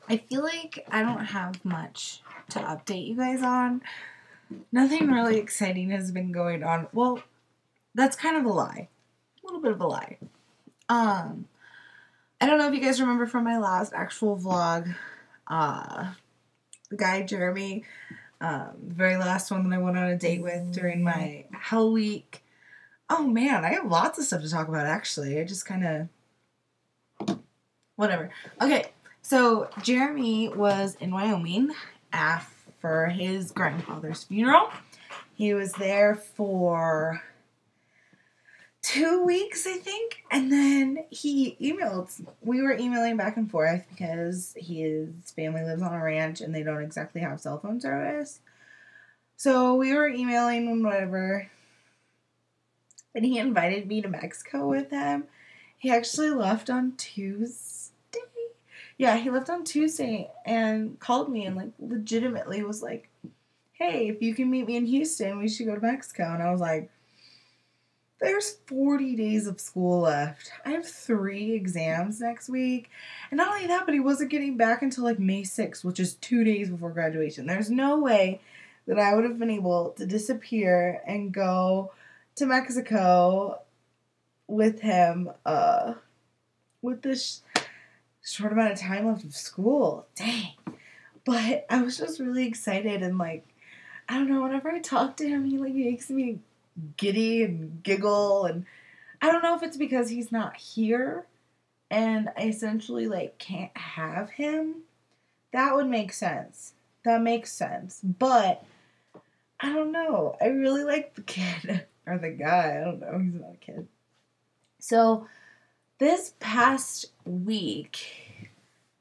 I feel like I don't have much to update you guys on. Nothing really exciting has been going on. Well, that's kind of a lie. A little bit of a lie. I don't know if you guys remember from my last actual vlog, the guy Jeremy, the very last one that I went on a date with during my Hell Week. Oh man, I have lots of stuff to talk about actually. I just kind of... Whatever. Okay, so Jeremy was in Wyoming for his grandfather's funeral. He was there for 2 weeks, I think, and then he emailed. We were emailing back and forth because his family lives on a ranch and they don't exactly have cell phone service. So we were emailing and whatever, and he invited me to Mexico with him. He actually left on Tuesday. Yeah, he left on Tuesday and called me and like legitimately was like, hey, if you can meet me in Houston, we should go to Mexico. And I was like, there's 40 days of school left. I have 3 exams next week. And not only that, but he wasn't getting back until like May 6th, which is 2 days before graduation. There's no way that I would have been able to disappear and go to Mexico with him with this short amount of time left of school. Dang. But I was just really excited and like, I don't know, whenever I talk to him, he like makes me giddy and giggle, and I don't know if it's because he's not here and I essentially like can't have him. That would make sense. That makes sense. But I don't know. I really like the kid or the guy. I don't know. He's not a kid. So this past week,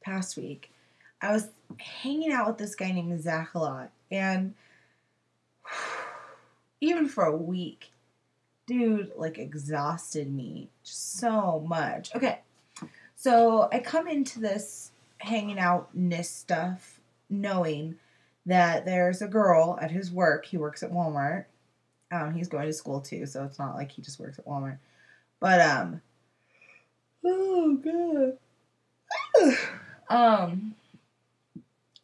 I was hanging out with this guy named Zach a lot, and even for a week, dude, like, exhausted me so much. Okay, so I come into this hanging out-ness stuff knowing that there's a girl at his work. He works at Walmart. He's going to school, too, so it's not like he just works at Walmart. But, oh, God.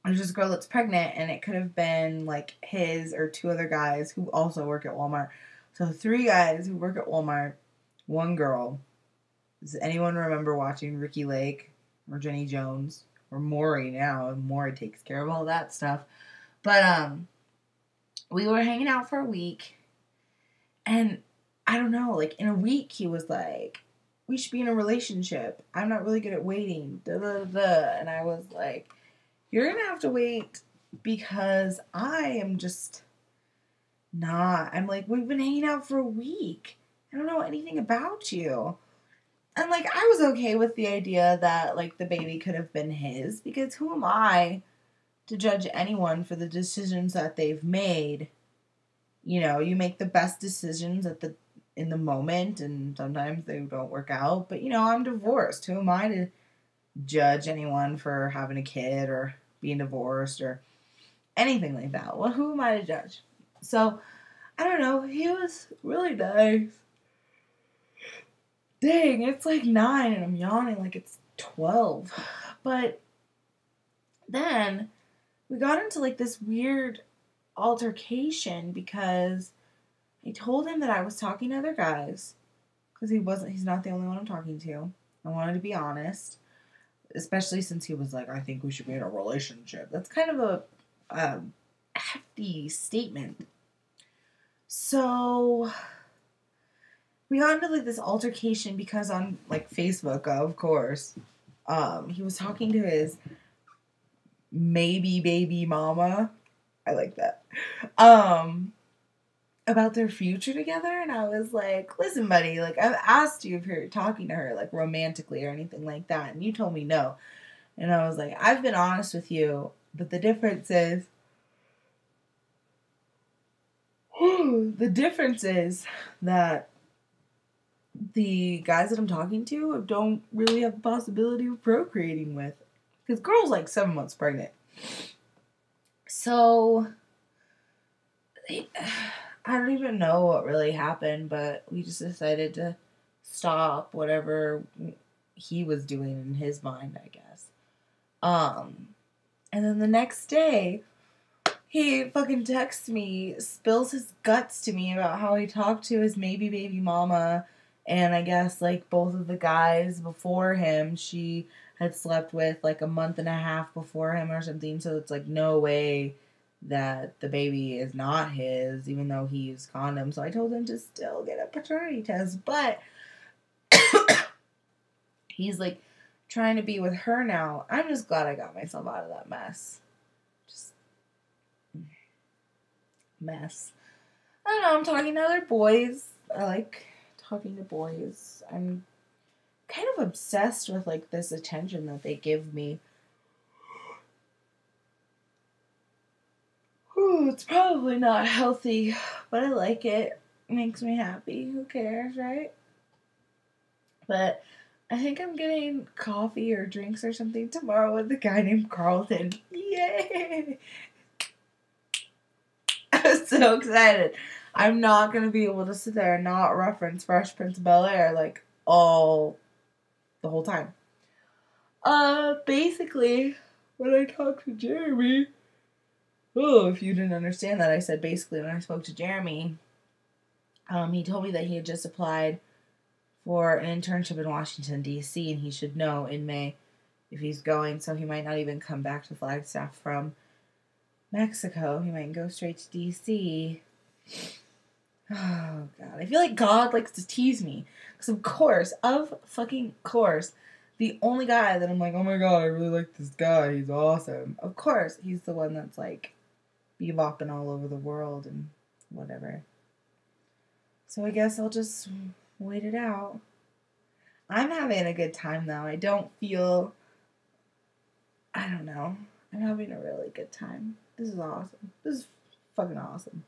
There's this girl that's pregnant, and it could have been, like, his or 2 other guys who also work at Walmart. So 3 guys who work at Walmart, 1 girl. Does anyone remember watching Ricky Lake or Jenny Jones or Maury now? Maury takes care of all that stuff. But, we were hanging out for a week, and I don't know, like, in a week he was like, we should be in a relationship. I'm not really good at waiting. Da, da, da. And I was like, you're going to have to wait because I am just not. I'm like, we've been hanging out for a week. I don't know anything about you. And, like, I was okay with the idea that, like, the baby could have been his because who am I to judge anyone for the decisions that they've made? You know, you make the best decisions in the moment, and sometimes they don't work out. But, you know, I'm divorced. Who am I to judge anyone for having a kid or being divorced or anything like that? Well, who am I to judge? So, I don't know. He was really nice. Dang, it's like 9 and I'm yawning like it's 12. But then we got into like this weird altercation because I told him that I was talking to other guys because he's not the only one I'm talking to. I wanted to be honest, especially since he was like, I think we should be in a relationship. That's kind of a hefty statement. So we got into like this altercation because on like Facebook, of course, he was talking to his maybe baby mama. I like that. About their future together, and I was like, listen, buddy, like, I've asked you if you're talking to her, like, romantically or anything like that, and you told me no. And I was like, I've been honest with you, but the difference is that the guys that I'm talking to don't really have the possibility of procreating with. Because girl's like 7 months pregnant. So, I don't even know what really happened, but we just decided to stop whatever he was doing in his mind, I guess. And then the next day, he fucking texts me, spills his guts to me about how he talked to his maybe baby mama, and I guess, like, both of the guys before him, she had slept with, like, a month and a half before him or something, so it's, like, no way that the baby is not his, even though he used condoms. So I told him to still get a paternity test, but he's, like, trying to be with her now. I'm just glad I got myself out of that mess. Just mess. I don't know, I'm talking to other boys. I like talking to boys. I'm kind of obsessed with, like, this attention that they give me. Ooh, it's probably not healthy, but I like it. It makes me happy. Who cares, right? But I think I'm getting coffee or drinks or something tomorrow with a guy named Carlton. Yay! I'm so excited. I'm not going to be able to sit there and not reference Fresh Prince of Bel-Air, like, the whole time. Basically, when I talked to Jeremy, if you didn't understand that, I said basically when I spoke to Jeremy, he told me that he had just applied for an internship in Washington, D.C., and he should know in May if he's going, so he might not even come back to Flagstaff from Mexico. He might go straight to D.C. Oh, God. I feel like God likes to tease me. Because of fucking course, the only guy that I'm like, oh my God, I really like this guy. He's awesome. Of course, he's the one that's like bebopping all over the world and whatever. So I guess I'll just wait it out. I'm having a good time, though. I don't know. I'm having a really good time. This is awesome. This is fucking awesome.